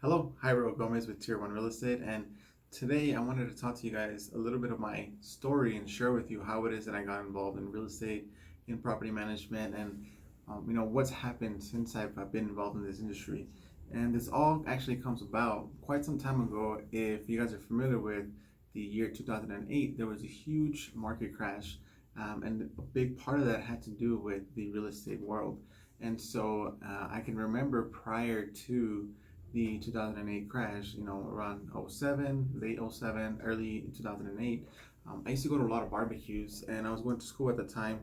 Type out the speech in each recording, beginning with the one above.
Hello, Jairo Gomez with TierOne Real Estate, and today I wanted to talk to you guys a little bit of my story and share with you how it is that I got involved in real estate, in property management, and what's happened since I've been involved in this industry. And this all actually comes about quite some time ago. If you guys are familiar with the year 2008, there was a huge market crash, and a big part of that had to do with the real estate world. And so I can remember prior to the 2008 crash, around '07, late '07, early 2008, I used to go to a lot of barbecues, and I was going to school at the time,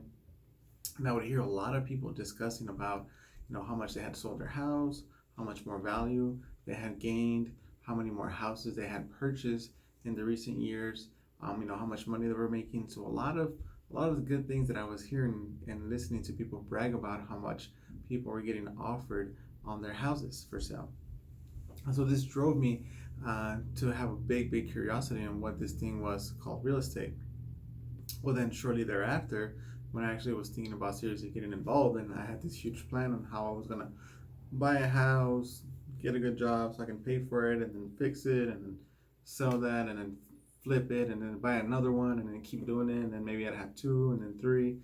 and I would hear a lot of people discussing about, how much they had sold their house, how much more value they had gained, how many more houses they had purchased in the recent years, how much money they were making. So a lot of the good things that I was hearing and listening to people brag about how much people were getting offered on their houses for sale. And so this drove me to have a big curiosity on what this thing was called real estate. Well, then shortly thereafter, when I actually was thinking about seriously getting involved, and I had this huge plan on how I was gonna buy a house, get a good job so I can pay for it, and then fix it, and then sell that, and then flip it, and then buy another one, and then keep doing it, and then maybe I'd have two, and then three.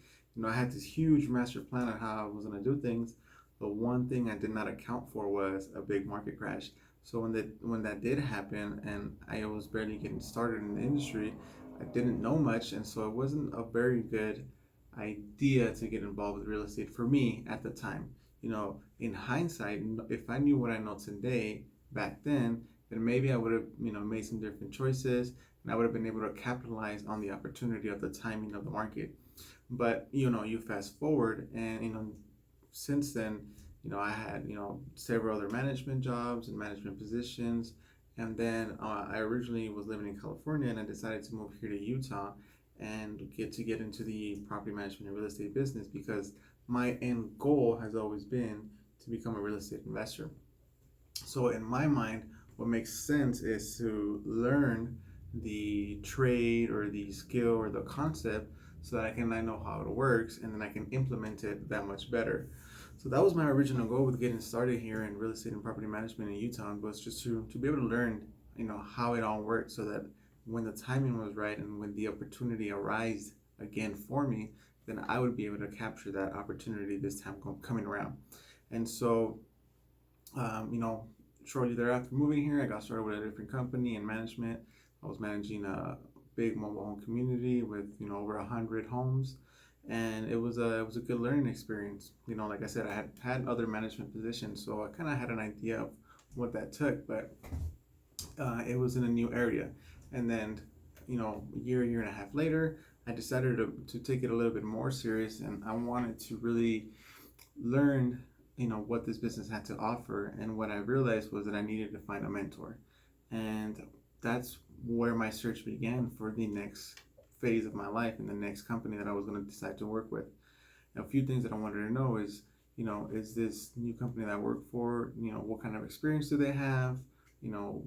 I had this huge master plan on how I was gonna do things. The one thing I did not account for was a big market crash. So when that did happen, and I was barely getting started in the industry, I didn't know much, and so it wasn't a very good idea to get involved with real estate for me at the time. In hindsight, if I knew what I know today back then maybe I would have, made some different choices, and I would have been able to capitalize on the opportunity of the timing of the market. But you fast forward, and since then, I had several other management jobs and management positions, and then I originally was living in California, and I decided to move here to Utah and get into the property management and real estate business because my end goal has always been to become a real estate investor. So in my mind, what makes sense is to learn the trade or the skill or the concept so that I know how it works, and then I can implement it that much better. So that was my original goal with getting started here in real estate and property management in Utah, was just to be able to learn, how it all works, so that when the timing was right and when the opportunity arises again for me, then I would be able to capture that opportunity this time coming around. And so, shortly thereafter moving here, I got started with a different company in management. I was managing a big mobile home community with over 100 homes, and it was a good learning experience. Like I said, I had other management positions, so I kind of had an idea of what that took, but it was in a new area. And then a year and a half later, I decided to take it a little bit more serious, and I wanted to really learn what this business had to offer. And what I realized was that I needed to find a mentor, and that's where my search began for the next phase of my life and the next company that I was going to decide to work with. A few things that I wanted to know is, is this new company that I work for, what kind of experience do they have? You know,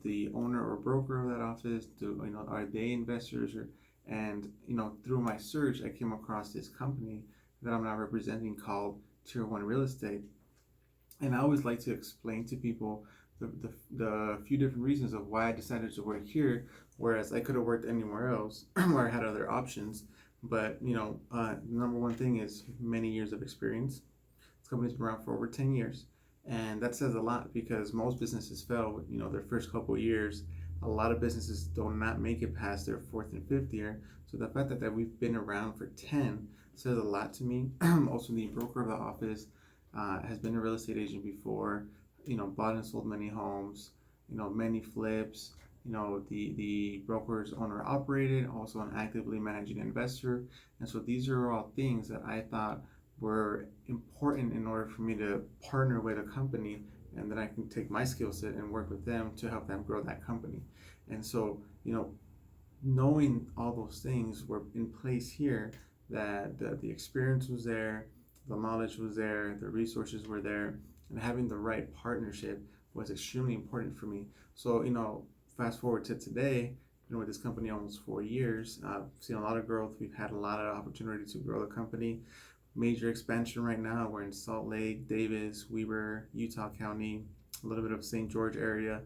the owner or broker of that office, are they investors? And through my search, I came across this company that I'm now representing called TierOne Real Estate. And I always like to explain to people the few different reasons of why I decided to work here, whereas I could have worked anywhere else where I had other options. But number one thing is many years of experience. This company's been around for over 10 years, and that says a lot because most businesses fail, their first couple of years. A lot of businesses do not make it past their fourth and fifth year. So the fact that we've been around for 10 says a lot to me. Also, the broker of the office has been a real estate agent before, bought and sold many homes, many flips. The broker's owner operated, also an actively managing investor. And so these are all things that I thought were important in order for me to partner with a company, and then I can take my skill set and work with them to help them grow that company. And so, knowing all those things were in place here, that the experience was there, the knowledge was there, the resources were there, and having the right partnership was extremely important for me. So, fast forward to today, been with this company almost 4 years. Seen a lot of growth. We've had a lot of opportunity to grow the company. Major expansion right now. We're in Salt Lake, Davis, Weber, Utah County, a little bit of St. George area,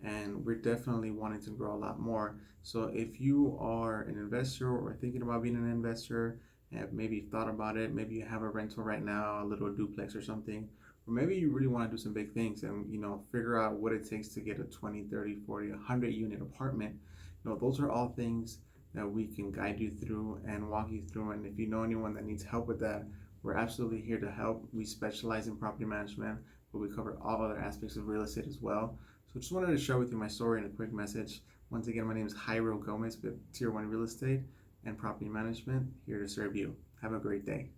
and we're definitely wanting to grow a lot more. So if you are an investor or thinking about being an investor, and maybe you've thought about it, maybe you have a rental right now, a little duplex or something, or maybe you really want to do some big things and figure out what it takes to get a 20, 30, 40, 100 unit apartment. Those are all things that we can guide you through and walk you through. And if you know anyone that needs help with that, we're absolutely here to help. We specialize in property management, but we cover all other aspects of real estate as well. So just wanted to share with you my story in a quick message. Once again, my name is Jairo Gomez with TierOne Real Estate and Property Management, here to serve you. Have a great day.